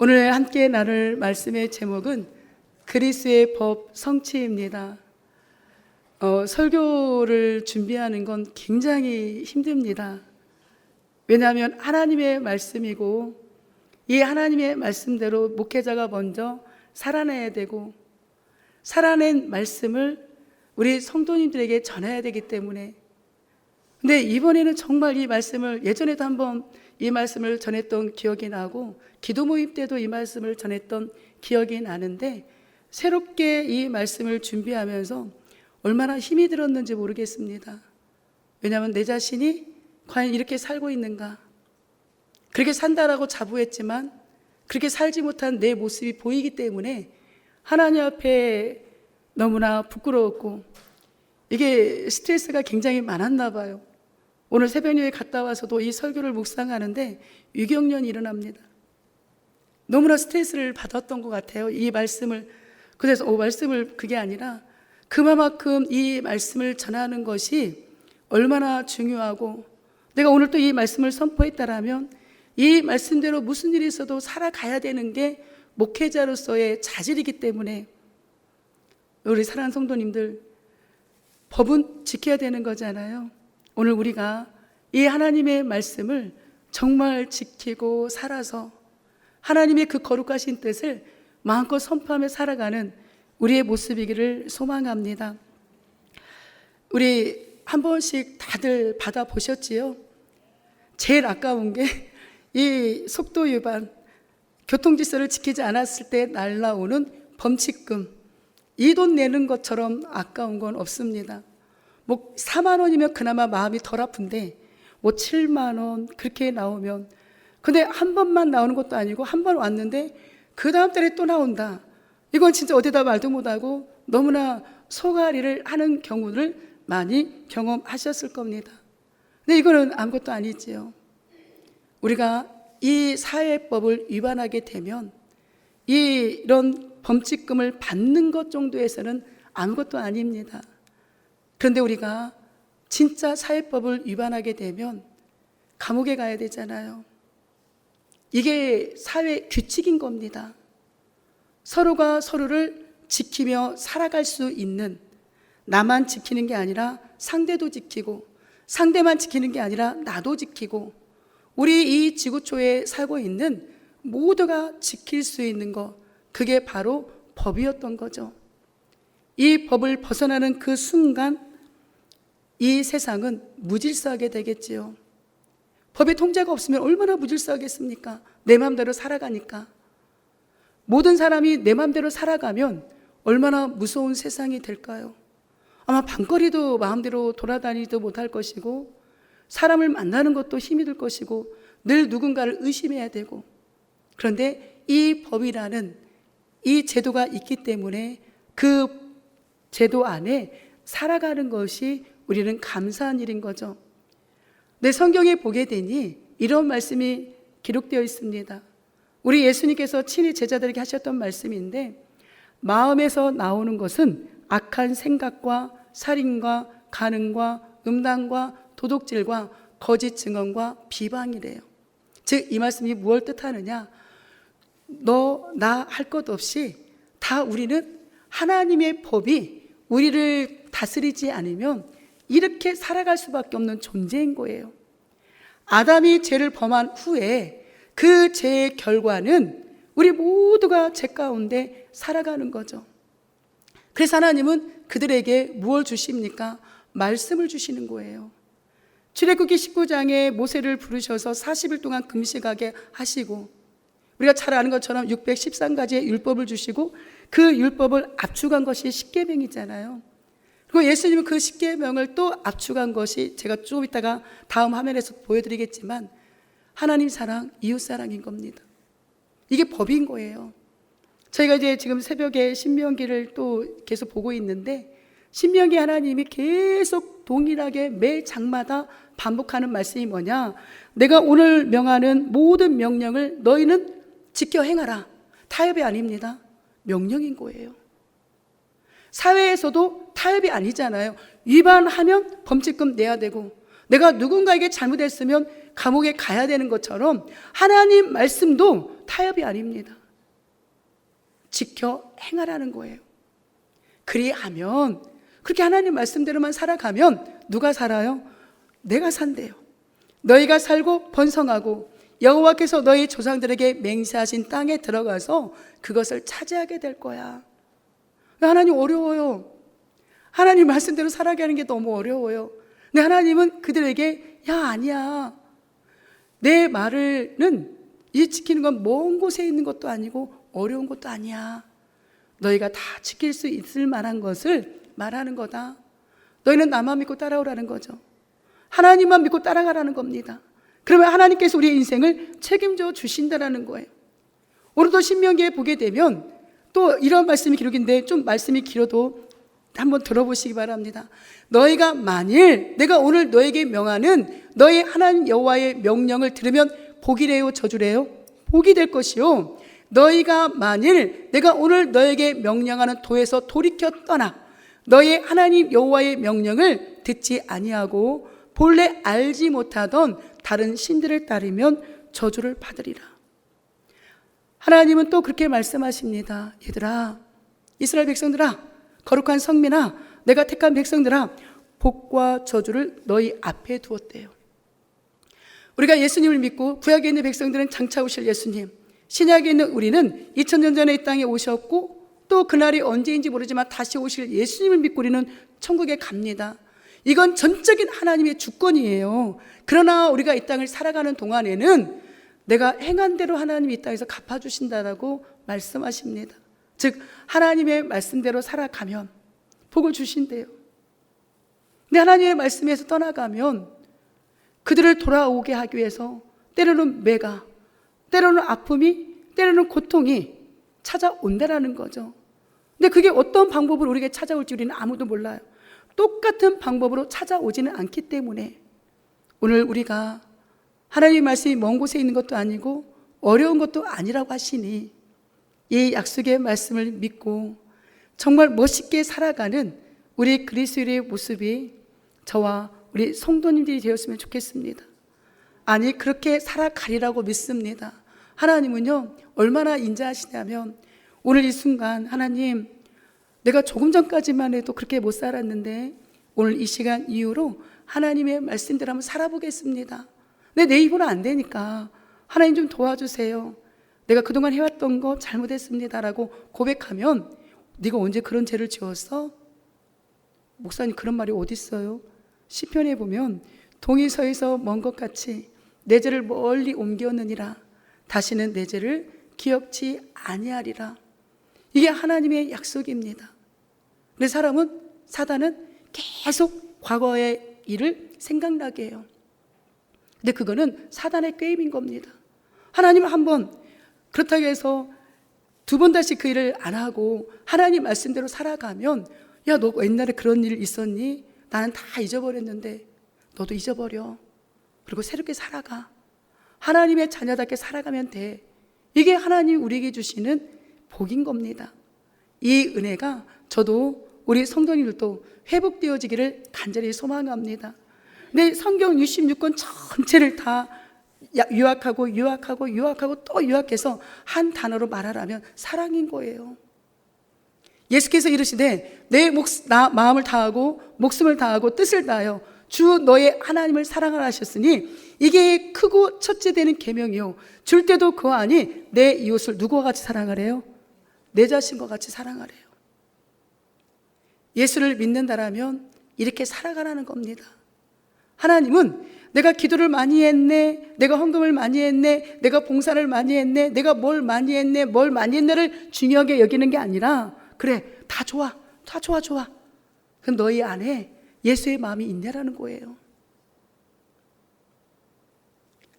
오늘 함께 나눌 말씀의 제목은 그리스의 법 성취입니다. 설교를 준비하는 건 굉장히 힘듭니다. 왜냐하면 하나님의 말씀이고 이 하나님의 말씀대로 목회자가 먼저 살아내야 되고 살아낸 말씀을 우리 성도님들에게 전해야 되기 때문에, 근데 이번에는 정말 이 말씀을, 예전에도 한번 이 말씀을 전했던 기억이 나고 기도 모임 때도 이 말씀을 전했던 기억이 나는데, 새롭게 이 말씀을 준비하면서 얼마나 힘이 들었는지 모르겠습니다. 왜냐하면 내 자신이 과연 이렇게 살고 있는가, 그렇게 산다라고 자부했지만 그렇게 살지 못한 내 모습이 보이기 때문에 하나님 앞에 너무나 부끄러웠고, 이게 스트레스가 굉장히 많았나 봐요. 오늘 새벽녘에 갔다 와서도 이 설교를 묵상하는데 유경련이 일어납니다. 너무나 스트레스를 받았던 것 같아요. 이 말씀을, 그래서 말씀을, 그게 아니라 그만큼 이 말씀을 전하는 것이 얼마나 중요하고, 내가 오늘 또 이 말씀을 선포했다라면 이 말씀대로 무슨 일이 있어도 살아가야 되는 게 목회자로서의 자질이기 때문에, 우리 사랑하는 성도님들, 법은 지켜야 되는 거잖아요. 오늘 우리가 이 하나님의 말씀을 정말 지키고 살아서 하나님의 그 거룩하신 뜻을 마음껏 선포하며 살아가는 우리의 모습이기를 소망합니다. 우리 한 번씩 다들 받아보셨지요? 제일 아까운 게 이 속도 위반, 교통질서를 지키지 않았을 때 날라오는 범칙금, 이 돈 내는 것처럼 아까운 건 없습니다. 뭐 4만 원이면 그나마 마음이 덜 아픈데 뭐 7만 원 그렇게 나오면, 근데 한 번만 나오는 것도 아니고 한 번 왔는데 그 다음 달에 또 나온다. 이건 진짜 어디다 말도 못하고 너무나 소가리를 하는 경우를 많이 경험하셨을 겁니다. 근데 이거는 아무것도 아니지요. 우리가 이 사회법을 위반하게 되면 이런 범칙금을 받는 것 정도에서는 아무것도 아닙니다. 그런데 우리가 진짜 사회법을 위반하게 되면 감옥에 가야 되잖아요. 이게 사회 규칙인 겁니다. 서로가 서로를 지키며 살아갈 수 있는, 나만 지키는 게 아니라 상대도 지키고, 상대만 지키는 게 아니라 나도 지키고, 우리 이 지구촌에 살고 있는 모두가 지킬 수 있는 것, 그게 바로 법이었던 거죠. 이 법을 벗어나는 그 순간 이 세상은 무질서하게 되겠지요. 법의 통제가 없으면 얼마나 무질서하겠습니까? 내 마음대로 살아가니까. 모든 사람이 내 마음대로 살아가면 얼마나 무서운 세상이 될까요? 아마 밤거리도 마음대로 돌아다니지도 못할 것이고, 사람을 만나는 것도 힘이 들 것이고, 늘 누군가를 의심해야 되고. 그런데 이 법이라는 이 제도가 있기 때문에 그 제도 안에 살아가는 것이 우리는 감사한 일인 거죠. 내 성경에 보게 되니 이런 말씀이 기록되어 있습니다. 우리 예수님께서 친히 제자들에게 하셨던 말씀인데, 마음에서 나오는 것은 악한 생각과 살인과 간음과 음란과 도둑질과 거짓 증언과 비방이래요. 즉 이 말씀이 무엇을 뜻하느냐, 너 나 할 것 없이 다 우리는 하나님의 법이 우리를 다스리지 않으면 이렇게 살아갈 수밖에 없는 존재인 거예요. 아담이 죄를 범한 후에 그 죄의 결과는 우리 모두가 죄 가운데 살아가는 거죠. 그래서 하나님은 그들에게 무엇을 주십니까? 말씀을 주시는 거예요. 출애굽기 19장에 모세를 부르셔서 40일 동안 금식하게 하시고, 우리가 잘 아는 것처럼 613가지의 율법을 주시고 그 율법을 압축한 것이 십계명이잖아요. 그리고 예수님은 그 십계명을 또 압축한 것이, 제가 조금 이따가 다음 화면에서 보여드리겠지만, 하나님 사랑, 이웃 사랑인 겁니다. 이게 법인 거예요. 저희가 이제 지금 새벽에 신명기를 또 계속 보고 있는데, 신명기 하나님이 계속 동일하게 매 장마다 반복하는 말씀이 뭐냐, 내가 오늘 명하는 모든 명령을 너희는 지켜 행하라. 타협이 아닙니다. 명령인 거예요. 사회에서도 타협이 아니잖아요. 위반하면 범칙금 내야 되고, 내가 누군가에게 잘못했으면 감옥에 가야 되는 것처럼 하나님 말씀도 타협이 아닙니다. 지켜 행하라는 거예요. 그리하면, 그렇게 하나님 말씀대로만 살아가면 누가 살아요? 내가 산대요. 너희가 살고 번성하고 여호와께서 너희 조상들에게 맹세하신 땅에 들어가서 그것을 차지하게 될 거야. 하나님 어려워요. 하나님 말씀대로 살아가는 게 너무 어려워요. 근데 하나님은 그들에게 야 아니야, 내 말을는 이 지키는 건 먼 곳에 있는 것도 아니고 어려운 것도 아니야. 너희가 다 지킬 수 있을 만한 것을 말하는 거다. 너희는 나만 믿고 따라오라는 거죠. 하나님만 믿고 따라가라는 겁니다. 그러면 하나님께서 우리의 인생을 책임져 주신다라는 거예요. 오늘도 신명기에 보게 되면 또 이런 말씀이 기록인데, 좀 말씀이 길어도 한번 들어보시기 바랍니다. 너희가 만일 내가 오늘 너에게 명하는 너희 하나님 여호와의 명령을 들으면 복이래요, 저주래요? 복이 될 것이요, 너희가 만일 내가 오늘 너에게 명령하는 도에서 돌이켜 떠나 너희 하나님 여호와의 명령을 듣지 아니하고 본래 알지 못하던 다른 신들을 따르면 저주를 받으리라. 하나님은 또 그렇게 말씀하십니다. 얘들아, 이스라엘 백성들아, 거룩한 성민아, 내가 택한 백성들아, 복과 저주를 너희 앞에 두었대요. 우리가 예수님을 믿고 구약에 있는 백성들은 장차 오실 예수님, 신약에 있는 우리는 2000년 전에 이 땅에 오셨고 또 그날이 언제인지 모르지만 다시 오실 예수님을 믿고 우리는 천국에 갑니다. 이건 전적인 하나님의 주권이에요. 그러나 우리가 이 땅을 살아가는 동안에는 내가 행한 대로 하나님이 이 땅에서 갚아주신다라고 말씀하십니다. 즉 하나님의 말씀대로 살아가면 복을 주신대요. 근데 하나님의 말씀에서 떠나가면 그들을 돌아오게 하기 위해서 때로는 매가, 때로는 아픔이, 때로는 고통이 찾아온다라는 거죠. 근데 그게 어떤 방법으로 우리에게 찾아올지 우리는 아무도 몰라요. 똑같은 방법으로 찾아오지는 않기 때문에 오늘 우리가 하나님의 말씀이 먼 곳에 있는 것도 아니고 어려운 것도 아니라고 하시니 이 약속의 말씀을 믿고 정말 멋있게 살아가는 우리 그리스도의 모습이 저와 우리 성도님들이 되었으면 좋겠습니다. 아니, 그렇게 살아가리라고 믿습니다. 하나님은요 얼마나 인자하시냐면 오늘 이 순간, 하나님 내가 조금 전까지만 해도 그렇게 못 살았는데 오늘 이 시간 이후로 하나님의 말씀대로 한번 살아보겠습니다. 근데 내 입으로 안 되니까 하나님 좀 도와주세요. 내가 그동안 해왔던 거 잘못했습니다라고 고백하면, 네가 언제 그런 죄를 지었어? 목사님 그런 말이 어디 있어요? 시편에 보면 동이 서에서 먼 것 같이 내 죄를 멀리 옮겼느니라 다시는 내 죄를 기억지 아니하리라. 이게 하나님의 약속입니다. 근데 사단은 계속 과거의 일을 생각나게 해요. 근데 그거는 사단의 꾀임인 겁니다. 하나님은 한번 그렇다고 해서 두 번 다시 그 일을 안 하고 하나님 말씀대로 살아가면, 야 너 옛날에 그런 일 있었니? 나는 다 잊어버렸는데 너도 잊어버려. 그리고 새롭게 살아가. 하나님의 자녀답게 살아가면 돼. 이게 하나님이 우리에게 주시는 복인 겁니다. 이 은혜가 저도 우리 성도님들도 회복되어지기를 간절히 소망합니다. 근데 성경 66권 전체를 다 요약하고 또 요약해서 한 단어로 말하라면 사랑인 거예요. 예수께서 이르시되 내 마음을 다하고 목숨을 다하고 뜻을 다하여 주 너의 하나님을 사랑하라 하셨으니 이게 크고 첫째 되는 계명이요, 줄 때도 그와 아니 내 이웃을 누구와 같이 사랑하래요? 내 자신과 같이 사랑하래요. 예수를 믿는다라면 이렇게 살아가라는 겁니다. 하나님은 내가 기도를 많이 했네, 내가 헌금을 많이 했네, 내가 봉사를 많이 했네, 내가 뭘 많이 했네를 중요하게 여기는 게 아니라, 그래 다 좋아. 그럼 너희 안에 예수의 마음이 있냐라는 거예요.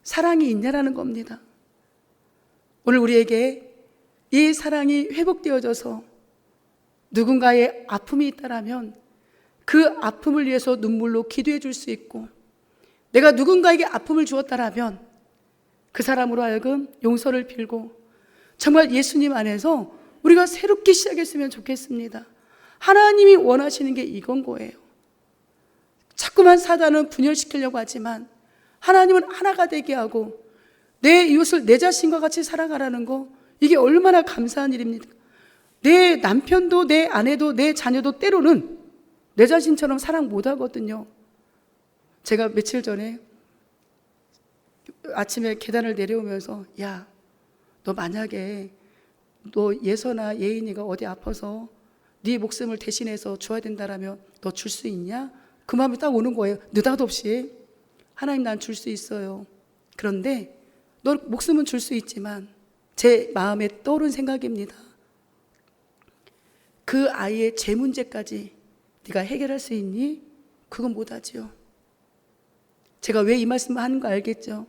사랑이 있냐라는 겁니다. 오늘 우리에게 이 사랑이 회복되어져서 누군가의 아픔이 있다라면 그 아픔을 위해서 눈물로 기도해 줄 수 있고, 내가 누군가에게 아픔을 주었다라면 그 사람으로 하여금 용서를 빌고 정말 예수님 안에서 우리가 새롭게 시작했으면 좋겠습니다. 하나님이 원하시는 게 이건 거예요. 자꾸만 사단은 분열시키려고 하지만 하나님은 하나가 되게 하고 내 이웃을 내 자신과 같이 살아가라는 거, 이게 얼마나 감사한 일입니까? 내 남편도 내 아내도 내 자녀도 때로는 내 자신처럼 사랑 못하거든요. 제가 며칠 전에 아침에 계단을 내려오면서, 야, 너 만약에 너 예서나 예인이가 어디 아파서 네 목숨을 대신해서 줘야 된다라면 너 줄 수 있냐? 그 마음이 딱 오는 거예요. 느닷없이. 하나님, 난 줄 수 있어요. 그런데 너 목숨은 줄 수 있지만 제 마음에 떠오른 생각입니다. 그 아이의 죄 문제까지 네가 해결할 수 있니? 그건 못하지요. 제가 왜 이 말씀을 하는 거 알겠죠?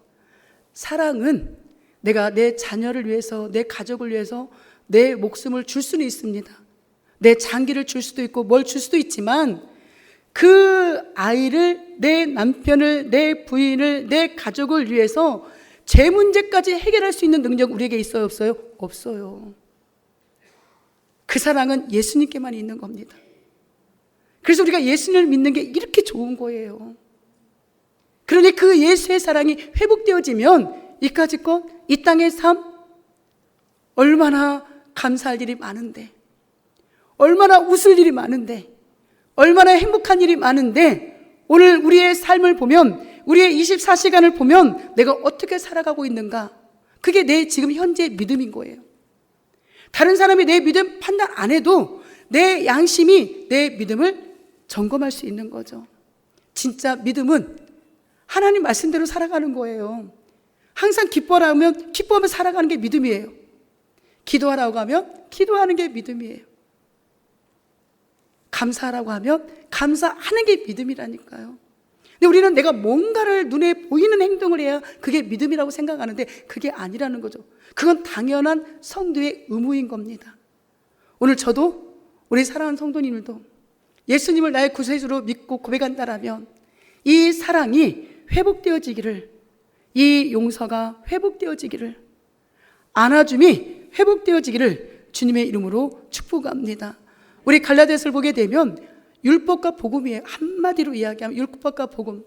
사랑은 내가 내 자녀를 위해서, 내 가족을 위해서 내 목숨을 줄 수는 있습니다. 내 장기를 줄 수도 있고 뭘 줄 수도 있지만, 그 아이를, 내 남편을, 내 부인을, 내 가족을 위해서 제 문제까지 해결할 수 있는 능력 우리에게 있어요, 없어요? 없어요. 그 사랑은 예수님께만 있는 겁니다. 그래서 우리가 예수님을 믿는 게 이렇게 좋은 거예요. 그러니 그 예수의 사랑이 회복되어지면 이까짓 것, 이 땅의 삶, 얼마나 감사할 일이 많은데, 얼마나 웃을 일이 많은데, 얼마나 행복한 일이 많은데, 오늘 우리의 삶을 보면, 우리의 24시간을 보면 내가 어떻게 살아가고 있는가, 그게 내 지금 현재 믿음인 거예요. 다른 사람이 내 믿음 판단 안 해도 내 양심이 내 믿음을 점검할 수 있는 거죠. 진짜 믿음은 하나님 말씀대로 살아가는 거예요. 항상 기뻐하면 기뻐하며 살아가는 게 믿음이에요. 기도하라고 하면 기도하는 게 믿음이에요. 감사하라고 하면 감사하는 게 믿음이라니까요. 근데 우리는 내가 뭔가를 눈에 보이는 행동을 해야 그게 믿음이라고 생각하는데 그게 아니라는 거죠. 그건 당연한 성도의 의무인 겁니다. 오늘 저도, 우리 사랑하는 성도님들도 예수님을 나의 구세주로 믿고 고백한다라면 이 사랑이 회복되어지기를, 이 용서가 회복되어지기를, 안아줌이 회복되어지기를 주님의 이름으로 축복합니다. 우리 갈라디아서를 보게 되면 율법과 복음이에요. 한마디로 이야기하면 율법과 복음.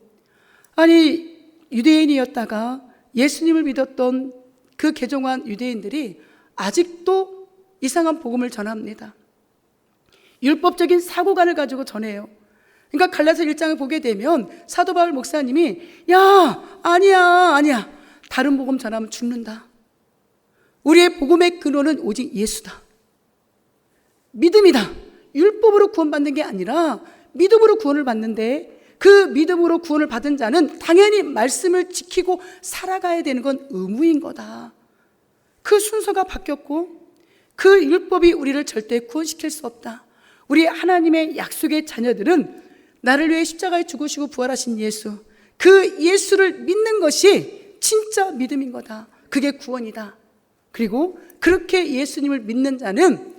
아니, 유대인이었다가 예수님을 믿었던 그 개종한 유대인들이 아직도 이상한 복음을 전합니다. 율법적인 사고관을 가지고 전해요. 그러니까 갈라디아서 1장을 보게 되면 사도 바울 목사님이, 야, 아니야, 다른 복음 전하면 죽는다. 우리의 복음의 근원은 오직 예수다, 믿음이다. 율법으로 구원받는 게 아니라 믿음으로 구원을 받는데, 그 믿음으로 구원을 받은 자는 당연히 말씀을 지키고 살아가야 되는 건 의무인 거다. 그 순서가 바뀌었고, 그 율법이 우리를 절대 구원시킬 수 없다. 우리 하나님의 약속의 자녀들은 나를 위해 십자가에 죽으시고 부활하신 예수, 그 예수를 믿는 것이 진짜 믿음인 거다. 그게 구원이다. 그리고 그렇게 예수님을 믿는 자는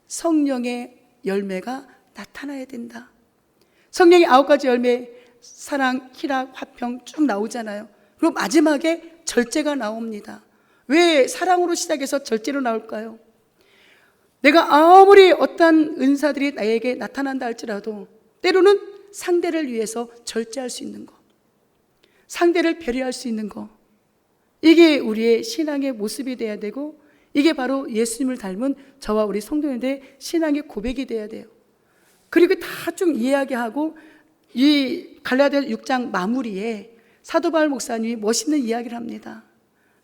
성령의 열매가 나타나야 된다. 성령의 9가지 열매, 사랑, 희락, 화평 쭉 나오잖아요. 그리고 마지막에 절제가 나옵니다. 왜 사랑으로 시작해서 절제로 나올까요? 내가 아무리 어떤 은사들이 나에게 나타난다 할지라도 때로는 상대를 위해서 절제할 수 있는 것, 상대를 배려할 수 있는 것, 이게 우리의 신앙의 모습이 돼야 되고, 이게 바로 예수님을 닮은 저와 우리 성도님들의 신앙의 고백이 돼야 돼요. 그리고 다 좀 이야기하고, 이 갈라디아 6장 마무리에 사도 바울 목사님이 멋있는 이야기를 합니다.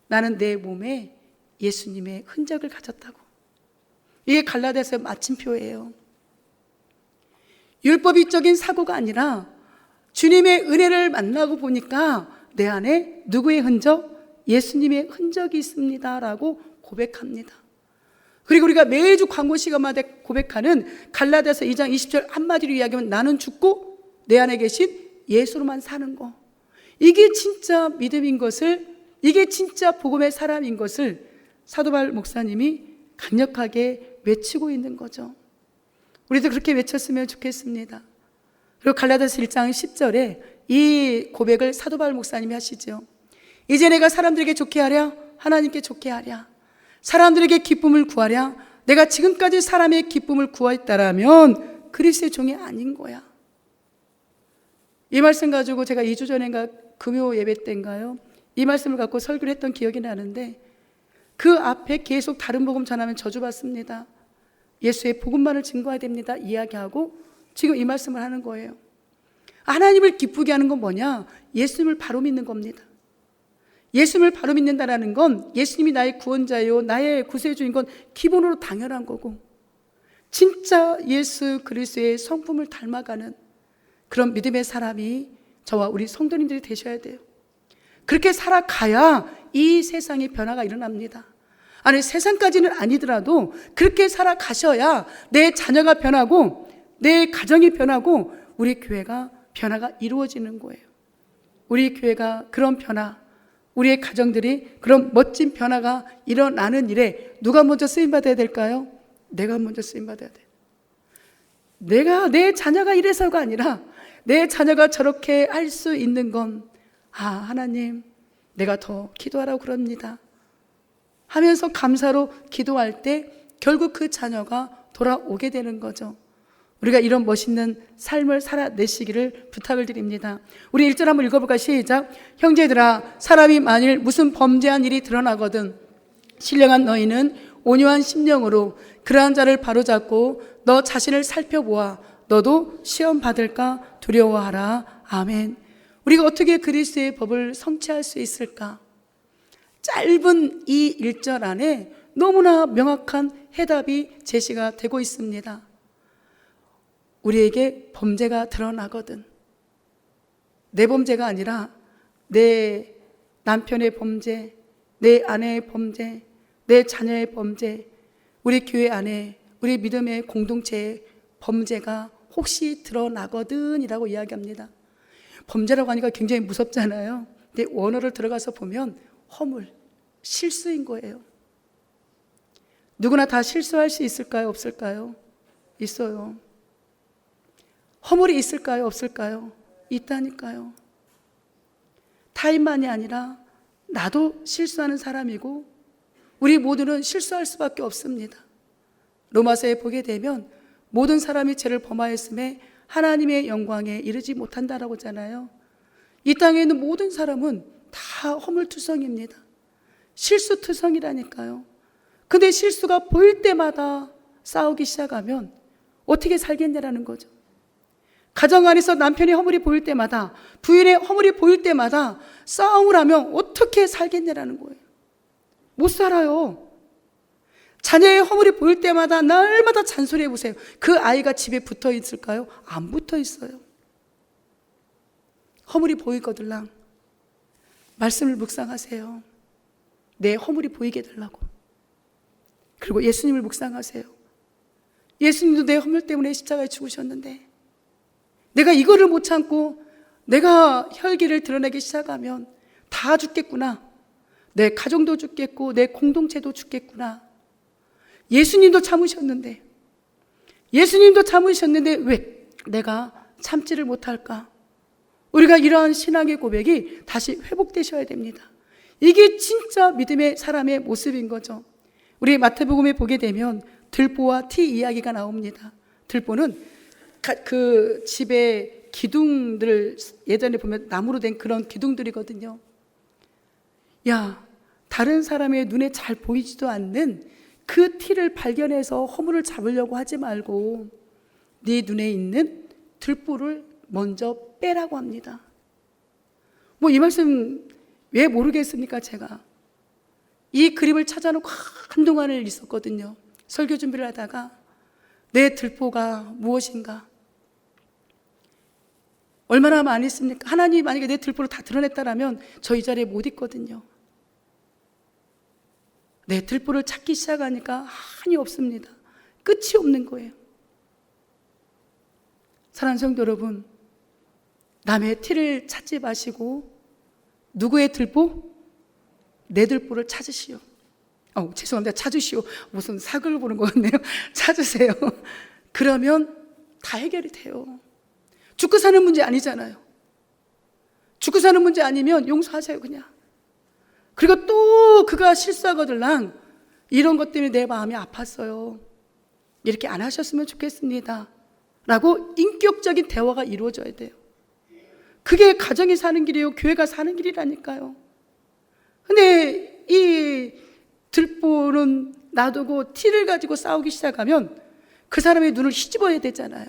나는 내 몸에 예수님의 흔적을 가졌다고. 이게 갈라디아서의 마침표예요. 율법적인 사고가 아니라 주님의 은혜를 만나고 보니까 내 안에 누구의 흔적? 예수님의 흔적이 있습니다 라고 고백합니다. 그리고 우리가 매주 광고 시간마다 고백하는 갈라디아서 2장 20절 한마디로 이야기하면 나는 죽고 내 안에 계신 예수로만 사는 거, 이게 진짜 믿음인 것을, 이게 진짜 복음의 사람인 것을 사도 바울 목사님이 강력하게 외치고 있는 거죠. 우리도 그렇게 외쳤으면 좋겠습니다. 그리고 갈라디아서 1장 10절에 이 고백을 사도 바울 목사님이 하시죠. 이제 내가 사람들에게 좋게 하랴, 하나님께 좋게 하랴, 사람들에게 기쁨을 구하랴. 내가 지금까지 사람의 기쁨을 구했다라면 그리스도의 종이 아닌 거야. 이 말씀 가지고 제가 2주 전인가 금요 예배 때인가요? 이 말씀을 갖고 설교를 했던 기억이 나는데 그 앞에 계속 다른 복음 전하면 저주받습니다. 예수의 복음만을 증거해야 됩니다. 이야기하고 지금 이 말씀을 하는 거예요. 하나님을 기쁘게 하는 건 뭐냐? 예수님을 바로 믿는 겁니다. 예수님을 바로 믿는다라는 건 예수님이 나의 구원자요 나의 구세주인 건 기본으로 당연한 거고, 진짜 예수 그리스도의 성품을 닮아가는 그런 믿음의 사람이 저와 우리 성도님들이 되셔야 돼요. 그렇게 살아가야 이 세상에 변화가 일어납니다. 아니, 세상까지는 아니더라도 그렇게 살아가셔야 내 자녀가 변하고 내 가정이 변하고 우리 교회가 변화가 이루어지는 거예요. 우리 교회가 그런 변화, 우리의 가정들이 그런 멋진 변화가 일어나는 일에 누가 먼저 쓰임받아야 될까요? 내가 먼저 쓰임받아야 돼요. 내 자녀가 이래서가 아니라 내 자녀가 저렇게 할 수 있는 건 하나님 내가 더 기도하라고 그럽니다 하면서 감사로 기도할 때 결국 그 자녀가 돌아오게 되는 거죠. 우리가 이런 멋있는 삶을 살아내시기를 부탁을 드립니다. 우리 1절 한번 읽어볼까요? 시작. 형제들아, 사람이 만일 무슨 범죄한 일이 드러나거든 신령한 너희는 온유한 심령으로 그러한 자를 바로잡고 너 자신을 살펴보아 너도 시험 받을까 두려워하라. 아멘. 우리가 어떻게 그리스도의 법을 성취할 수 있을까? 짧은 이 1절 안에 너무나 명확한 해답이 제시가 되고 있습니다. 우리에게 범죄가 드러나거든, 내 범죄가 아니라 내 남편의 범죄, 내 아내의 범죄, 내 자녀의 범죄, 우리 교회 안에 우리 믿음의 공동체의 범죄가 혹시 드러나거든 이라고 이야기합니다. 범죄라고 하니까 굉장히 무섭잖아요. 근데 원어를 들어가서 보면 허물, 실수인 거예요. 누구나 다 실수할 수 있을까요? 없을까요? 있어요. 허물이 있을까요? 없을까요? 있다니까요. 타인만이 아니라 나도 실수하는 사람이고 우리 모두는 실수할 수밖에 없습니다. 로마서에 보게 되면 모든 사람이 죄를 범하였음에 하나님의 영광에 이르지 못한다라고 하잖아요. 이 땅에 있는 모든 사람은 다 허물투성입니다. 실수투성이라니까요. 근데 실수가 보일 때마다 싸우기 시작하면 어떻게 살겠냐라는 거죠. 가정 안에서 남편의 허물이 보일 때마다, 부인의 허물이 보일 때마다 싸움을 하면 어떻게 살겠냐라는 거예요. 못 살아요. 자녀의 허물이 보일 때마다 날마다 잔소리해 보세요. 그 아이가 집에 붙어 있을까요? 안 붙어 있어요. 허물이 보이거들랑 말씀을 묵상하세요. 내 허물이 보이게 해달라고. 그리고 예수님을 묵상하세요. 예수님도 내 허물 때문에 십자가에 죽으셨는데 내가 이거를 못 참고 내가 혈기를 드러내기 시작하면 다 죽겠구나. 내 가정도 죽겠고 내 공동체도 죽겠구나. 예수님도 참으셨는데 왜 내가 참지를 못할까? 우리가 이러한 신앙의 고백이 다시 회복되셔야 됩니다. 이게 진짜 믿음의 사람의 모습인 거죠. 우리 마태복음에 보게 되면 들보와 티 이야기가 나옵니다. 들보는 그 집에 기둥들을 예전에 보면 나무로 된 그런 기둥들이거든요. 야, 다른 사람의 눈에 잘 보이지도 않는 그 티를 발견해서 허물을 잡으려고 하지 말고 네 눈에 있는 들보를 먼저 빼라고 합니다. 뭐 이 말씀 왜 모르겠습니까? 제가 이 그림을 찾아놓고 한동안을 있었거든요. 설교 준비를 하다가 내 들보가 무엇인가, 얼마나 많이 있습니까? 하나님이 만약에 내 들보를 다 드러냈다라면 저 이 자리에 못 있거든요. 내 들보를 찾기 시작하니까 한이 없습니다. 끝이 없는 거예요. 사랑하는 성도 여러분, 남의 티를 찾지 마시고 누구의 들보? 내 들보를 찾으시오. 죄송합니다. 찾으시오. 무슨 사극을 보는 것 같네요. 찾으세요. 그러면 다 해결이 돼요. 죽고 사는 문제 아니잖아요. 죽고 사는 문제 아니면 용서하세요, 그냥. 그리고 또 그가 실수하거들랑 이런 것 때문에 내 마음이 아팠어요. 이렇게 안 하셨으면 좋겠습니다. 라고 인격적인 대화가 이루어져야 돼요. 그게 가정이 사는 길이에요. 교회가 사는 길이라니까요. 근데 이 들보는 놔두고 티를 가지고 싸우기 시작하면 그 사람의 눈을 휘집어야 되잖아요.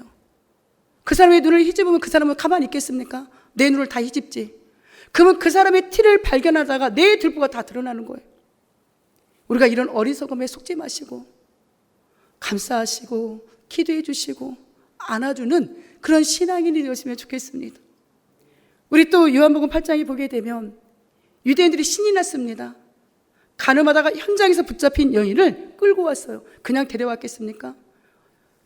그 사람의 눈을 휘집으면 그 사람은 가만히 있겠습니까? 내 눈을 다 휘집지. 그러면 그 사람의 티를 발견하다가 내 들보가 다 드러나는 거예요. 우리가 이런 어리석음에 속지 마시고 감사하시고 기도해 주시고 안아주는 그런 신앙인이 되었으면 좋겠습니다. 우리 또 요한복음 8장에 보게 되면 유대인들이 신이 났습니다. 가늠하다가 현장에서 붙잡힌 여인을 끌고 왔어요. 그냥 데려왔겠습니까?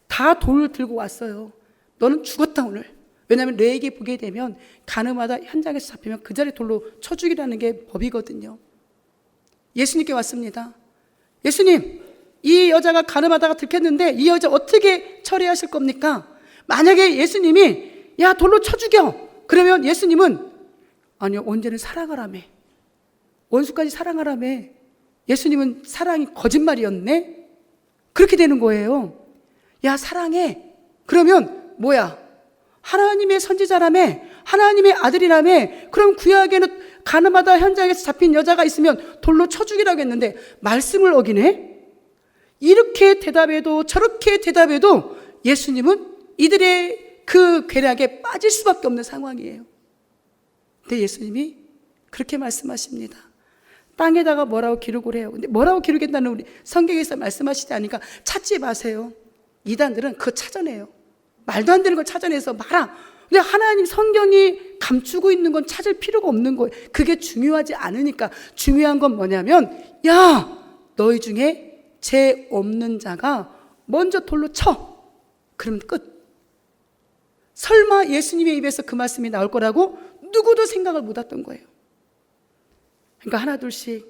다 돌을 들고 왔어요. 너는 죽었다 오늘. 왜냐하면 레에게 보게 되면 가늠하다 현장에서 잡히면 그 자리에 돌로 쳐 죽이라는 게 법이거든요. 예수님께 왔습니다. 예수님, 이 여자가 가늠하다가 들켰는데 이 여자 어떻게 처리하실 겁니까? 만약에 예수님이 야 돌로 쳐 죽여, 그러면 예수님은 아니요, 언제는 사랑하라며, 원수까지 사랑하라며. 예수님은 사랑이 거짓말이었네? 그렇게 되는 거예요. 야 사랑해, 그러면 뭐야? 하나님의 선지자라며, 하나님의 아들이라며. 그럼 구약에는 가늠하다 현장에서 잡힌 여자가 있으면 돌로 쳐 죽이라고 했는데 말씀을 어기네? 이렇게 대답해도 저렇게 대답해도 예수님은 이들의 그 괴락에 빠질 수밖에 없는 상황이에요. 근데 예수님이 그렇게 말씀하십니다. 땅에다가 뭐라고 기록을 해요. 근데 뭐라고 기록했다는 우리 성경에서 말씀하시지 않으니까 찾지 마세요. 이단들은 그거 찾아내요. 말도 안 되는 걸 찾아내서 말아. 근데 하나님 성경이 감추고 있는 건 찾을 필요가 없는 거예요. 그게 중요하지 않으니까. 중요한 건 뭐냐면 야 너희 중에 죄 없는 자가 먼저 돌로 쳐. 그러면 끝. 설마 예수님의 입에서 그 말씀이 나올 거라고 누구도 생각을 못 했던 거예요. 그러니까 하나 둘씩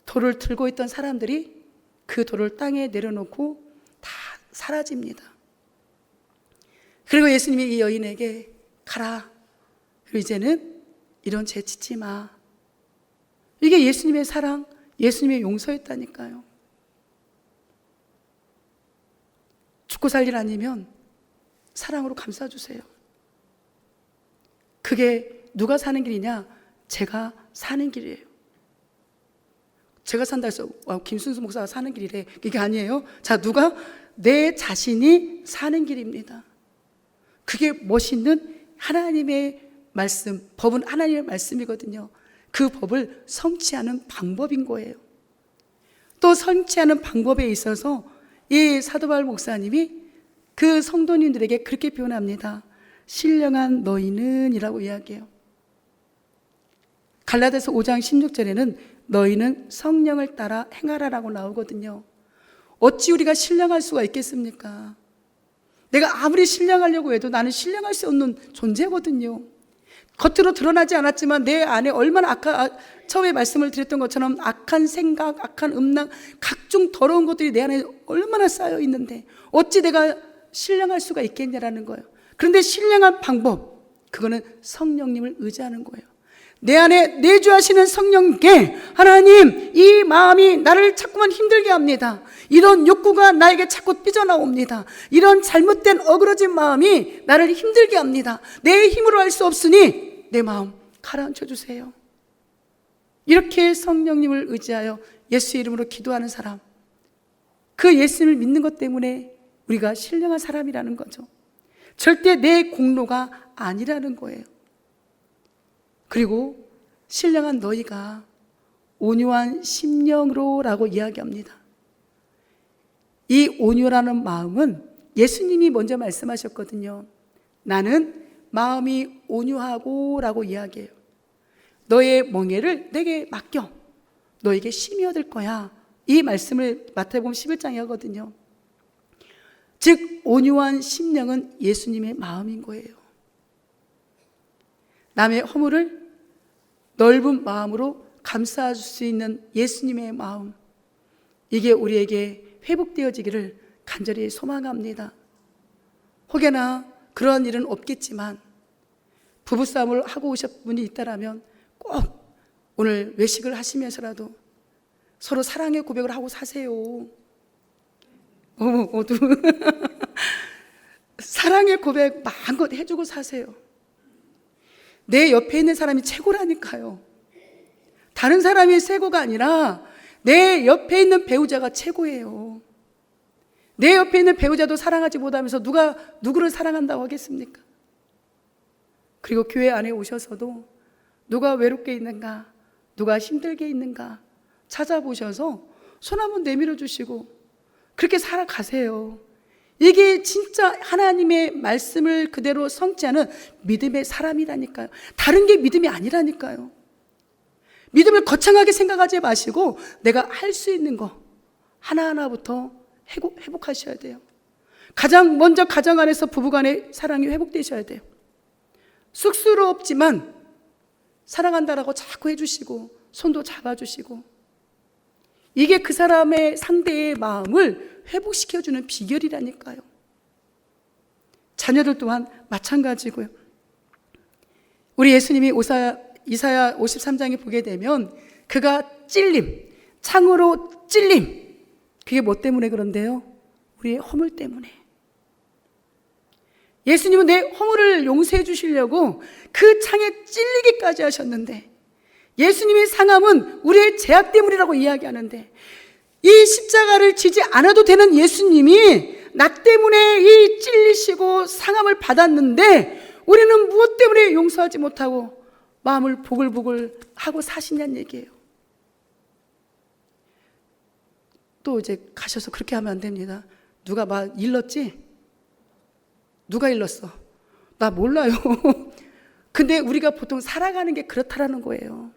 돌을 들고 있던 사람들이 그 돌을 땅에 내려놓고 다 사라집니다. 그리고 예수님이 이 여인에게 가라. 그리고 이제는 이런 죄 짓지 마. 이게 예수님의 사랑, 예수님의 용서였다니까요. 죽고 살 일 아니면 사랑으로 감싸주세요. 그게 누가 사는 길이냐? 제가 사는 길이에요. 제가 산다 해서 김순수 목사가 사는 길이래, 이게 아니에요. 자, 누가? 내 자신이 사는 길입니다. 그게 멋있는 하나님의 말씀, 법은 하나님의 말씀이거든요. 그 법을 성취하는 방법인 거예요. 또 성취하는 방법에 있어서 이 사도 바울 목사님이 그 성도님들에게 그렇게 표현합니다. 신령한 너희는 이라고 이야기해요. 갈라디아서 5장 16절에는 너희는 성령을 따라 행하라라고 나오거든요. 어찌 우리가 신령할 수가 있겠습니까? 내가 아무리 신령하려고 해도 나는 신령할 수 없는 존재거든요. 겉으로 드러나지 않았지만 내 안에 얼마나 처음에 말씀을 드렸던 것처럼 악한 생각, 악한 음란, 각종 더러운 것들이 내 안에 얼마나 쌓여 있는데 어찌 내가 신령할 수가 있겠냐라는 거예요. 그런데 신령한 방법, 그거는 성령님을 의지하는 거예요. 내 안에 내주하시는 성령께 하나님, 이 마음이 나를 자꾸만 힘들게 합니다. 이런 욕구가 나에게 자꾸 삐져나옵니다. 이런 잘못된 어그러진 마음이 나를 힘들게 합니다. 내 힘으로 할 수 없으니 내 마음 가라앉혀 주세요. 이렇게 성령님을 의지하여 예수 이름으로 기도하는 사람, 그 예수님을 믿는 것 때문에 우리가 신령한 사람이라는 거죠. 절대 내 공로가 아니라는 거예요. 그리고 신령한 너희가 온유한 심령으로 라고 이야기합니다. 이 온유라는 마음은 예수님이 먼저 말씀하셨거든요. 나는 마음이 온유하고 라고 이야기해요. 너의 멍에를 내게 맡겨. 너에게 힘이 얻을 거야. 이 말씀을 마태복음 11장에 하거든요. 즉 온유한 심령은 예수님의 마음인 거예요. 남의 허물을 넓은 마음으로 감싸줄 수 있는 예수님의 마음, 이게 우리에게 회복되어지기를 간절히 소망합니다. 혹여나 그런 일은 없겠지만 부부싸움을 하고 오셨던 분이 있다라면 꼭 오늘 외식을 하시면서라도 서로 사랑의 고백을 하고 사세요. 모두 사랑의 고백 마음껏 해주고 사세요. 내 옆에 있는 사람이 최고라니까요. 다른 사람이 최고가 아니라 내 옆에 있는 배우자가 최고예요. 내 옆에 있는 배우자도 사랑하지 못하면서 누가 누구를 사랑한다고 하겠습니까? 그리고 교회 안에 오셔서도 누가 외롭게 있는가, 누가 힘들게 있는가 찾아보셔서 손 한번 내밀어 주시고 그렇게 살아가세요. 이게 진짜 하나님의 말씀을 그대로 성취하는 믿음의 사람이라니까요. 다른 게 믿음이 아니라니까요. 믿음을 거창하게 생각하지 마시고 내가 할 수 있는 거 하나하나부터 회복하셔야 돼요. 가장 먼저 가정 안에서 부부간의 사랑이 회복되셔야 돼요. 쑥스럽지만 사랑한다라고 자꾸 해주시고 손도 잡아주시고, 이게 그 사람의 상대의 마음을 회복시켜주는 비결이라니까요. 자녀들 또한 마찬가지고요. 우리 예수님이 이사야 53장에 보게 되면 그가 찔림, 창으로 찔림, 그게 뭐 때문에 그런데요? 우리의 허물 때문에. 예수님은 내 허물을 용서해 주시려고 그 창에 찔리기까지 하셨는데, 예수님의 상함은 우리의 죄악 때문이라고 이야기하는데, 이 십자가를 지지 않아도 되는 예수님이 나 때문에 이 찔리시고 상함을 받았는데 우리는 무엇 때문에 용서하지 못하고 마음을 보글보글 하고 사시냐는 얘기예요. 또 이제 가셔서 그렇게 하면 안 됩니다. 누가 막 일렀지? 누가 일렀어? 나 몰라요. 근데 우리가 보통 살아가는 게 그렇다라는 거예요.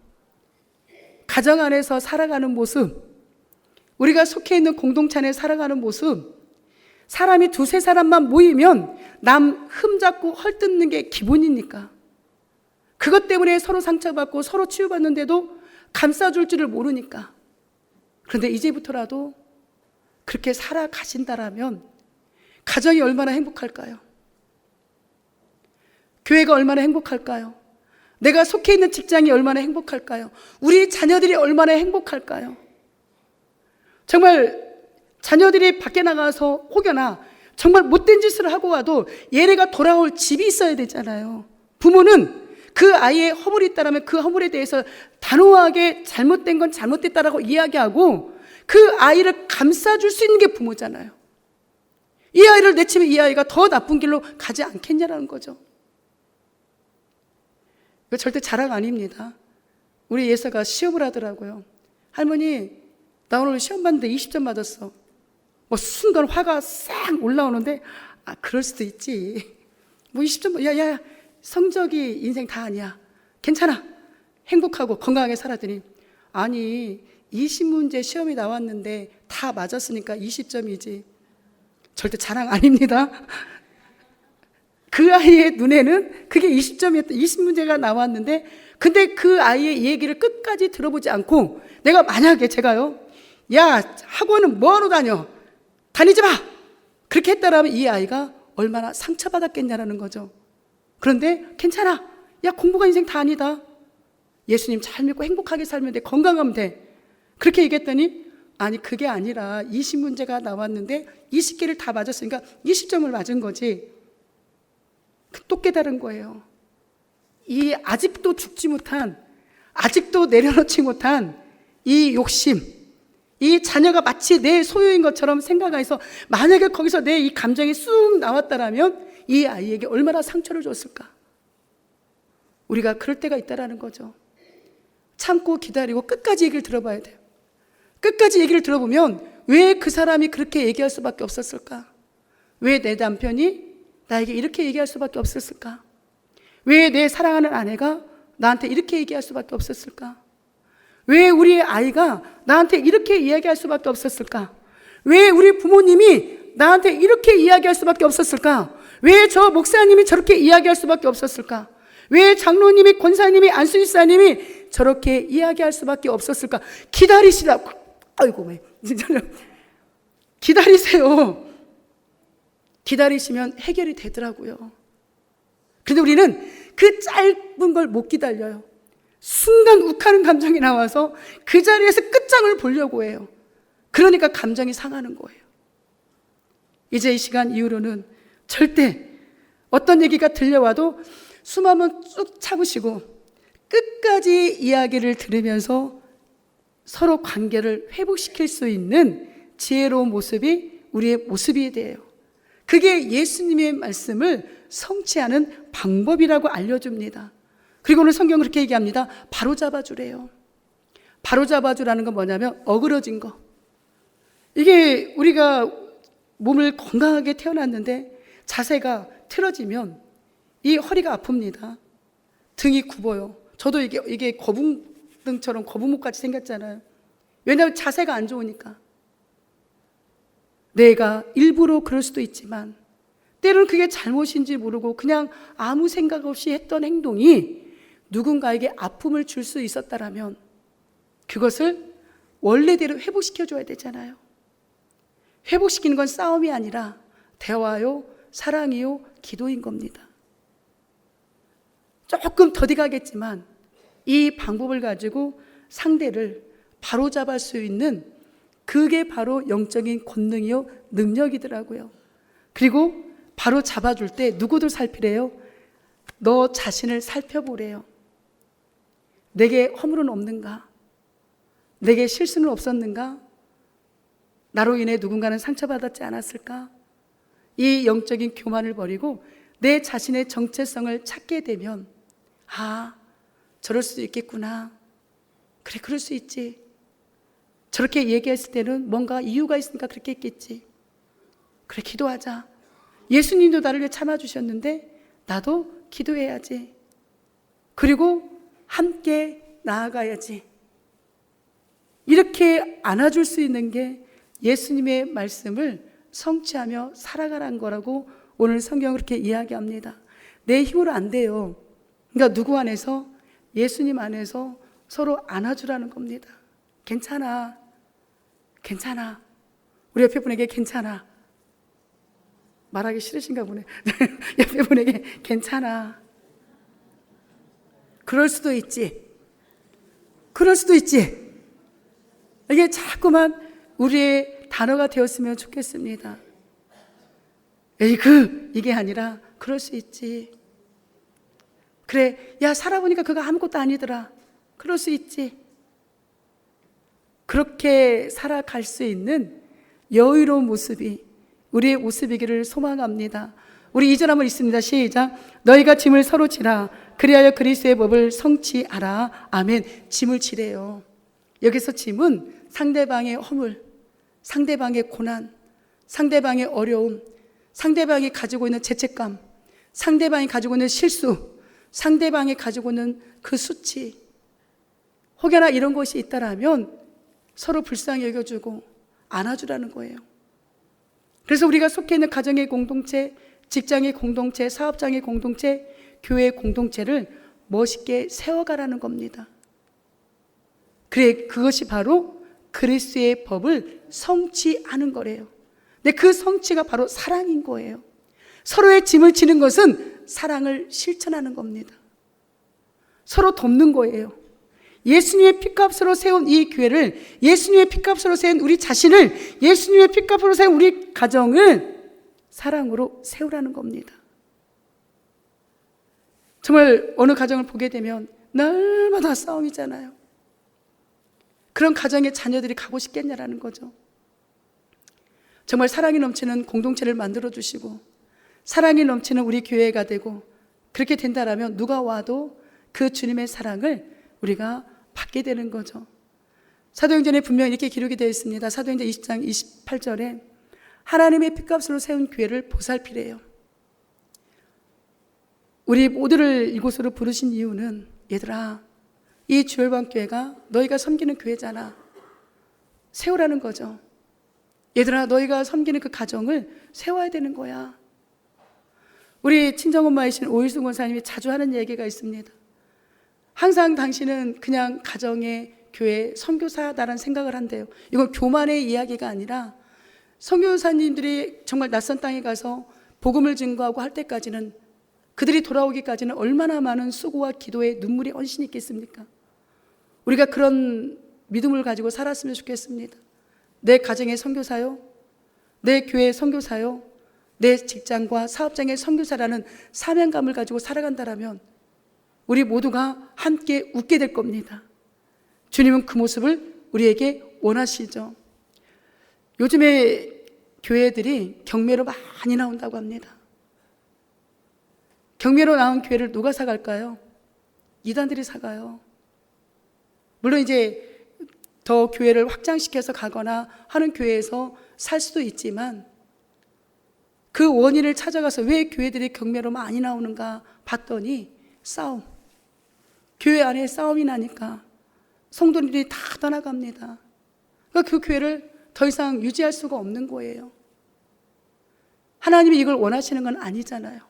가정 안에서 살아가는 모습, 우리가 속해 있는 공동체 안에 살아가는 모습, 사람이 두세 사람만 모이면 남 흠잡고 헐뜯는 게 기본이니까, 그것 때문에 서로 상처받고 서로 치유받는데도 감싸줄 줄을 모르니까. 그런데 이제부터라도 그렇게 살아가신다라면 가정이 얼마나 행복할까요? 교회가 얼마나 행복할까요? 내가 속해 있는 직장이 얼마나 행복할까요? 우리 자녀들이 얼마나 행복할까요? 정말 자녀들이 밖에 나가서 혹여나 정말 못된 짓을 하고 와도 얘네가 돌아올 집이 있어야 되잖아요. 부모는 그 아이의 허물이 있다면 그 허물에 대해서 단호하게 잘못된 건 잘못됐다라고 이야기하고 그 아이를 감싸줄 수 있는 게 부모잖아요. 이 아이를 내치면 이 아이가 더 나쁜 길로 가지 않겠냐라는 거죠. 이거 절대 자랑 아닙니다. 우리 예서가 시험을 하더라고요. 할머니, 나 오늘 시험 봤는데 20점 맞았어. 뭐 순간 화가 싹 올라오는데, 아, 그럴 수도 있지. 뭐 20점, 야, 성적이 인생 다 아니야. 괜찮아. 행복하고 건강하게 살았더니, 아니 20문제 시험이 나왔는데 다 맞았으니까 20점이지. 절대 자랑 아닙니다. 그 아이의 눈에는 그게 20점이었다. 20문제가 나왔는데, 근데 그 아이의 얘기를 끝까지 들어보지 않고, 내가 만약에 제가요, 야, 학원은 뭐하러 다녀? 다니지 마! 그렇게 했다라면 이 아이가 얼마나 상처받았겠냐라는 거죠. 그런데 괜찮아. 야, 공부가 인생 다 아니다. 예수님 잘 믿고 행복하게 살면 돼. 건강하면 돼. 그렇게 얘기했더니, 아니 그게 아니라 20문제가 나왔는데 20개를 다 맞았으니까 20점을 맞은 거지. 또 깨달은 거예요. 이 아직도 죽지 못한, 아직도 내려놓지 못한 이 욕심, 이 자녀가 마치 내 소유인 것처럼 생각해서 만약에 거기서 내 이 감정이 쑥 나왔다라면 이 아이에게 얼마나 상처를 줬을까. 우리가 그럴 때가 있다라는 거죠. 참고 기다리고 끝까지 얘기를 들어봐야 돼요. 끝까지 얘기를 들어보면 왜 그 사람이 그렇게 얘기할 수밖에 없었을까? 왜 내 남편이 나에게 이렇게 얘기할 수밖에 없었을까? 왜 내 사랑하는 아내가 나한테 이렇게 얘기할 수밖에 없었을까? 왜 우리의 아이가 나한테 이렇게 이야기할 수밖에 없었을까? 왜 우리 부모님이 나한테 이렇게 이야기할 수밖에 없었을까? 왜 저 목사님이 저렇게 이야기할 수밖에 없었을까? 왜 장로님이, 권사님이, 안수집사님이 저렇게 이야기할 수밖에 없었을까? 기다리시라고. 아이고, 왜 기다리세요. 기다리시면 해결이 되더라고요. 그런데 우리는 그 짧은 걸 못 기다려요. 순간 욱하는 감정이 나와서 그 자리에서 끝장을 보려고 해요. 그러니까 감정이 상하는 거예요. 이제 이 시간 이후로는 절대 어떤 얘기가 들려와도 숨 한번 쭉 참으시고 끝까지 이야기를 들으면서 서로 관계를 회복시킬 수 있는 지혜로운 모습이 우리의 모습이 돼요. 그게 예수님의 말씀을 성취하는 방법이라고 알려줍니다. 그리고 오늘 성경은 그렇게 얘기합니다. 바로 잡아주래요. 바로 잡아주라는 건 뭐냐면 어그러진 거. 이게 우리가 몸을 건강하게 태어났는데 자세가 틀어지면 이 허리가 아픕니다. 등이 굽어요. 저도 이게 거북등처럼 거북목같이 생겼잖아요. 왜냐하면 자세가 안 좋으니까. 내가 일부러 그럴 수도 있지만 때로는 그게 잘못인지 모르고 그냥 아무 생각 없이 했던 행동이 누군가에게 아픔을 줄 수 있었다라면 그것을 원래대로 회복시켜줘야 되잖아요. 회복시키는 건 싸움이 아니라 대화요, 사랑이요, 기도인 겁니다. 조금 더디가겠지만 이 방법을 가지고 상대를 바로잡을 수 있는 그게 바로 영적인 권능이요, 능력이더라고요. 그리고 바로 잡아줄 때 누구도 살피래요? 너 자신을 살펴보래요. 내게 허물은 없는가? 내게 실수는 없었는가? 나로 인해 누군가는 상처받았지 않았을까? 이 영적인 교만을 버리고 내 자신의 정체성을 찾게 되면 아, 저럴 수도 있겠구나. 그래, 그럴 수 있지. 저렇게 얘기했을 때는 뭔가 이유가 있으니까 그렇게 했겠지. 그래, 기도하자. 예수님도 나를 위해 참아주셨는데 나도 기도해야지. 그리고 함께 나아가야지. 이렇게 안아줄 수 있는 게 예수님의 말씀을 성취하며 살아가라는 거라고 오늘 성경은 그렇게 이야기합니다. 내 힘으로 안 돼요. 그러니까 누구 안에서? 예수님 안에서 서로 안아주라는 겁니다. 괜찮아. 괜찮아. 우리 옆에 분에게 괜찮아. 말하기 싫으신가 보네. 옆에 분에게 괜찮아. 그럴 수도 있지. 그럴 수도 있지. 이게 자꾸만 우리의 단어가 되었으면 좋겠습니다. 이게 아니라 그럴 수 있지. 그래, 야, 살아보니까 그거 아무것도 아니더라. 그럴 수 있지. 그렇게 살아갈 수 있는 여유로운 모습이 우리의 모습이기를 소망합니다. 우리 2절 한번 읽습니다. 시작. 너희가 짐을 서로 지라. 그리하여 그리스도의 법을 성취하라. 아멘. 짐을 지래요. 여기서 짐은 상대방의 허물, 상대방의 고난, 상대방의 어려움, 상대방이 가지고 있는 죄책감, 상대방이 가지고 있는 실수, 상대방이 가지고 있는 그 수치, 혹여나 이런 것이 있다라면 서로 불쌍히 여겨주고 안아주라는 거예요. 그래서 우리가 속해 있는 가정의 공동체, 직장의 공동체, 사업장의 공동체, 교회의 공동체를 멋있게 세워가라는 겁니다. 그래, 그것이 바로 그리스도의 법을 성취하는 거래요. 근데 그 성취가 바로 사랑인 거예요. 서로의 짐을 지는 것은 사랑을 실천하는 겁니다. 서로 돕는 거예요. 예수님의 피값으로 세운 이 교회를, 예수님의 피값으로 세운 우리 자신을, 예수님의 피값으로 세운 우리 가정을 사랑으로 세우라는 겁니다. 정말 어느 가정을 보게 되면 날마다 싸움이잖아요. 그런 가정에 자녀들이 가고 싶겠냐라는 거죠. 정말 사랑이 넘치는 공동체를 만들어 주시고 사랑이 넘치는 우리 교회가 되고 그렇게 된다라면 누가 와도 그 주님의 사랑을 우리가 받게 되는 거죠. 사도행전에 분명히 이렇게 기록이 되어 있습니다. 사도행전 20장 28절에 하나님의 피값으로 세운 교회를 보살피래요. 우리 모두를 이곳으로 부르신 이유는 얘들아, 이 주열방교회가 너희가 섬기는 교회잖아. 세우라는 거죠. 얘들아, 너희가 섬기는 그 가정을 세워야 되는 거야. 우리 친정엄마이신 오일순 권사님이 자주 하는 얘기가 있습니다. 항상 당신은 그냥 가정의 교회 선교사다라는 생각을 한대요. 이건 교만의 이야기가 아니라 선교사님들이 정말 낯선 땅에 가서 복음을 증거하고 할 때까지는, 그들이 돌아오기까지는 얼마나 많은 수고와 기도에 눈물이 헌신이 있겠습니까? 우리가 그런 믿음을 가지고 살았으면 좋겠습니다. 내 가정의 선교사요, 내 교회의 선교사요, 내 직장과 사업장의 선교사라는 사명감을 가지고 살아간다라면 우리 모두가 함께 웃게 될 겁니다. 주님은 그 모습을 우리에게 원하시죠. 요즘에 교회들이 경매로 많이 나온다고 합니다. 경매로 나온 교회를 누가 사갈까요? 이단들이 사가요. 물론 이제 더 교회를 확장시켜서 가거나 하는 교회에서 살 수도 있지만, 그 원인을 찾아가서 왜 교회들이 경매로 많이 나오는가 봤더니 싸움, 교회 안에 싸움이 나니까 성도들이 다 떠나갑니다. 그러니까 그 교회를 더 이상 유지할 수가 없는 거예요. 하나님이 이걸 원하시는 건 아니잖아요.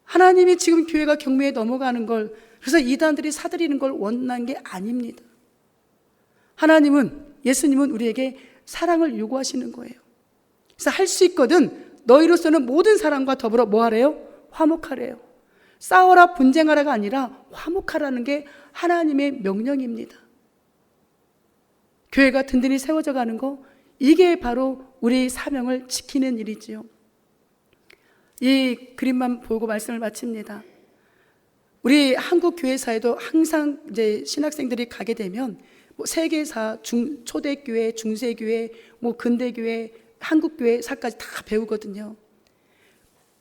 하나님이 지금 교회가 경매에 넘어가는 걸, 그래서 이단들이 사들이는 걸 원한 게 아닙니다. 하나님은, 예수님은 우리에게 사랑을 요구하시는 거예요. 그래서 할 수 있거든 너희로서는 모든 사람과 더불어 뭐 하래요? 화목하래요. 싸워라 분쟁하라가 아니라 화목하라는 게 하나님의 명령입니다. 교회가 든든히 세워져 가는 거, 이게 바로 우리 사명을 지키는 일이지요. 이 그림만 보고 말씀을 마칩니다. 우리 한국 교회사에도 항상 이제 신학생들이 가게 되면 뭐 세계사, 초대교회, 중세교회, 뭐 근대교회, 한국교회사까지 다 배우거든요.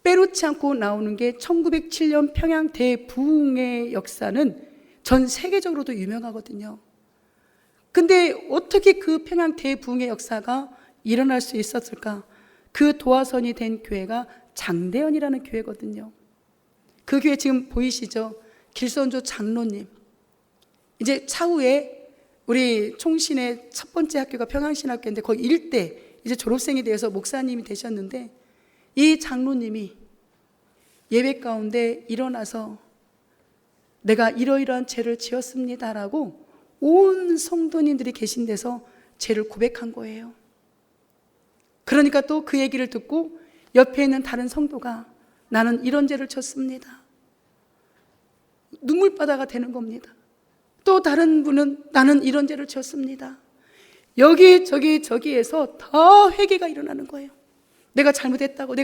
빼놓지 않고 나오는 게 1907년 평양 대부흥의 역사는 전 세계적으로도 유명하거든요. 근데 어떻게 그 평양 대부흥의 역사가 일어날 수 있었을까? 그 도화선이 된 교회가 장대현이라는 교회거든요. 그 교회 지금 보이시죠? 길선조 장로님. 이제 차후에 우리 총신의 첫 번째 학교가 평양신학교인데 거기 일대 이제 졸업생이 되어서 목사님이 되셨는데, 이 장로님이 예배 가운데 일어나서 내가 이러이러한 죄를 지었습니다라고 온 성도님들이 계신 데서 죄를 고백한 거예요. 그러니까 또 그 얘기를 듣고 옆에 있는 다른 성도가 나는 이런 죄를 졌습니다. 눈물바다가 되는 겁니다. 또 다른 분은 나는 이런 죄를 지었습니다. 저기에서 더 회개가 일어나는 거예요. 내가 잘못했다고.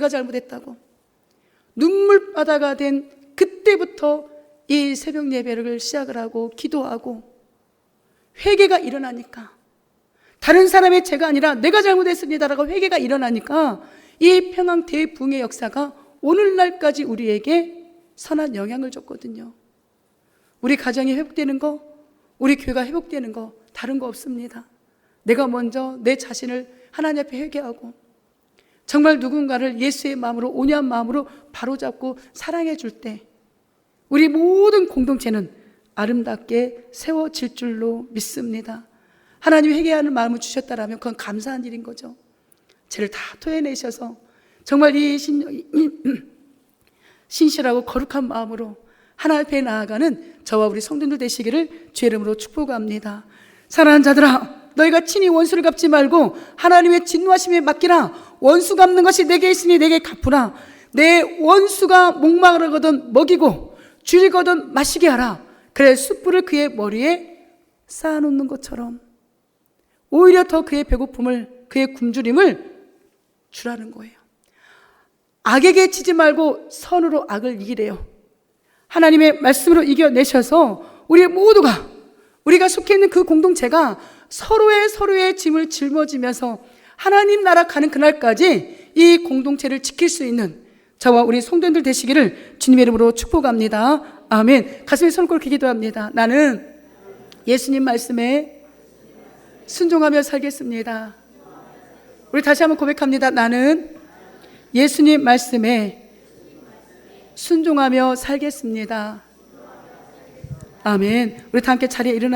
눈물바다가 된 그때부터 이 새벽 예배를 시작을 하고 기도하고 회개가 일어나니까, 다른 사람의 죄가 아니라 내가 잘못했습니다라고 회개가 일어나니까 이 평양 대부흥의 역사가 오늘날까지 우리에게 선한 영향을 줬거든요. 우리 가정이 회복되는 거, 우리 교회가 회복되는 거 다른 거 없습니다. 내가 먼저 내 자신을 하나님 앞에 회개하고 정말 누군가를 예수의 마음으로, 온유한 마음으로 바로잡고 사랑해 줄 때 우리 모든 공동체는 아름답게 세워질 줄로 믿습니다. 하나님이 회개하는 마음을 주셨다라면 그건 감사한 일인 거죠. 죄를 다 토해내셔서 정말 이 신실하고 거룩한 마음으로 하나님 앞에 나아가는 저와 우리 성도들 되시기를 주의 이름으로 축복합니다. 사랑하는 자들아, 너희가 친히 원수를 갚지 말고 하나님의 진노하심에 맡기라. 원수 갚는 것이 내게 있으니 내게 갚으라. 내 원수가 목마르거든 먹이고 줄이거든 마시게 하라. 그래 숯불을 그의 머리에 쌓아놓는 것처럼 오히려 더 그의 배고픔을, 그의 굶주림을 주라는 거예요. 악에게 지지 말고 선으로 악을 이기래요. 하나님의 말씀으로 이겨내셔서 우리 모두가, 우리가 속해 있는 그 공동체가 서로의 짐을 짊어지면서 하나님 나라 가는 그날까지 이 공동체를 지킬 수 있는 저와 우리 성도들 되시기를 주님의 이름으로 축복합니다. 아멘. 가슴에 손을 꿇고 기도합니다. 나는 예수님 말씀에 순종하며 살겠습니다. 우리 다시 한번 고백합니다. 나는 예수님 말씀에 순종하며 살겠습니다. 아멘. 우리 다 함께 자리에 일어나